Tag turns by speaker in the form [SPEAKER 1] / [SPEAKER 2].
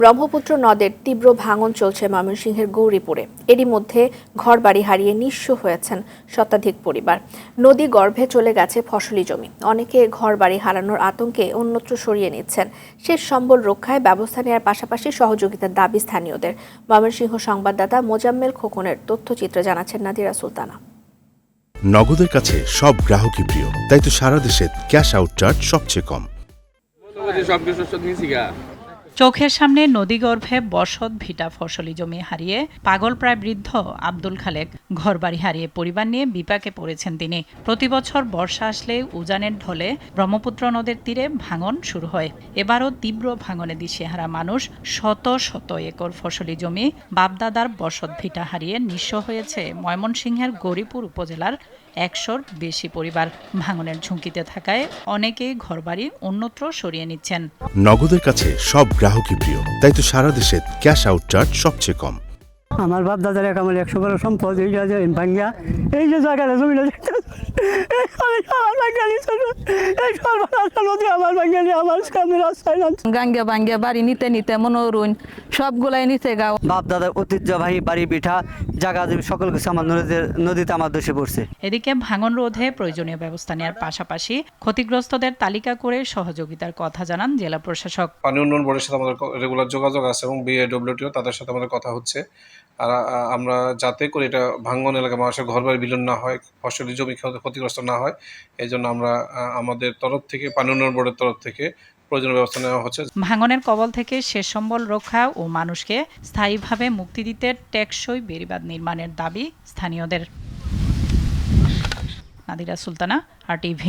[SPEAKER 1] ব্রহ্মপুত্র নদের তীব্র ভাঙন চলছে ময়মনসিংহের গৌরীপুরে। এরই মধ্যে ঘরবাড়ি হারিয়ে নিঃস্ব হয়েছেন শতাধিক পরিবার। নদী গর্ভে চলে গেছে ফসলি জমি। অনেকে ঘরবাড়ি হারানোর আতঙ্কে অন্যত্র সরিয়ে নিচ্ছেন। শেষ সম্বল রক্ষায় ব্যবস্থা নেওয়ার পাশাপাশি সহযোগিতার দাবি স্থানীয়দের। ময়মনসিংহ সংবাদদাতা মোজাম্মেল খোকনের তথ্যচিত্রে জানাচ্ছেন নাদিরা সুলতানা।
[SPEAKER 2] নগদের কাছে সব গ্রাহকই প্রিয়, তাই তো সারা দেশে ক্যাশ আউট চার্জ সবচেয়ে কম।
[SPEAKER 3] চোখের সামনে নদীগর্ভে বসত ভিটা ফসলি জমি হারিয়ে পাগল প্রায় বৃদ্ধ আব্দুল খালেক ঘরবাড়ি হারিয়ে পরিবার নিয়ে বিপাকে পড়েছেন তিনি। প্রতিবছর বর্ষা আসলে উজানের ঢলে ব্রহ্মপুত্র নদের তীরে ভাঙন শুরু হয়। এবারও তীব্র ভাঙনে দিশেহারা মানুষ। শত শত একর ফসলি জমি, বাপদাদার বসত ভিটা হারিয়ে নিঃস্ব হয়েছে ময়মনসিংহের গৌরীপুর উপজেলার ১০০-র বেশি পরিবার। ভাঙনের ঝুঁকিতে থাকায় অনেকেই ঘরবাড়ি অন্যত্র সরিয়ে নিচ্ছেন।
[SPEAKER 2] নগদের কাছে সব গ্রাহকই প্রিয়, তাই তো সারা দেশে ক্যাশ আউট চার্জ সবচেয়ে কম।
[SPEAKER 4] আমার বাপ দাদার আমার 100 বড় সম্পদ এই যে ভাঙ্গিয়া এই যে জায়গাটা জমিটা
[SPEAKER 5] গাঙ্গিয়া বাঙ্গিয়া বাড়ি নিতে নিতে মনোরুন সবগুলাই নিচে গাও।
[SPEAKER 4] বাপ দাদার ঐতিহ্যবাহী বাড়ি পিঠা জায়গা সকল কিছু আমার নদীতে আমার দোষে পড়ছে।
[SPEAKER 3] এদিকে ভাঙন রোধে প্রয়োজনীয় ব্যবস্থা নেওয়ার পাশাপাশি ক্ষতিগ্রস্তদের তালিকা করে সহযোগিতার কথা জানান জেলা প্রশাসক।
[SPEAKER 6] পানি উন্নয়ন বোর্ডের সাথে আমাদের রেগুলার যোগাযোগ আছে এবং বিএডব্লিউটিও তাদের সাথে আমাদের কথা হচ্ছে। আর আমরা যাতে করে এটা ভাঙন এলাকায় মানুষের ঘরবাড়ি বিলীন না হয়, ফসলি জমি ক্ষতিগ্রস্ত না হয়, এই জন্য আমরা আমাদের তরফ থেকে পানি উন্নয়ন বোর্ডের তরফ থেকে প্রয়োজনীয় ব্যবস্থা নেওয়া হচ্ছে।
[SPEAKER 3] ভাঙনের কবল থেকে শেষ সম্বল রক্ষা ও মানুষকে স্থায়ীভাবে মুক্তি দিতে টেকসই বেড়িবাঁধ নির্মাণের দাবি স্থানীয়দের। নাদিরা সুলতানা, RTV।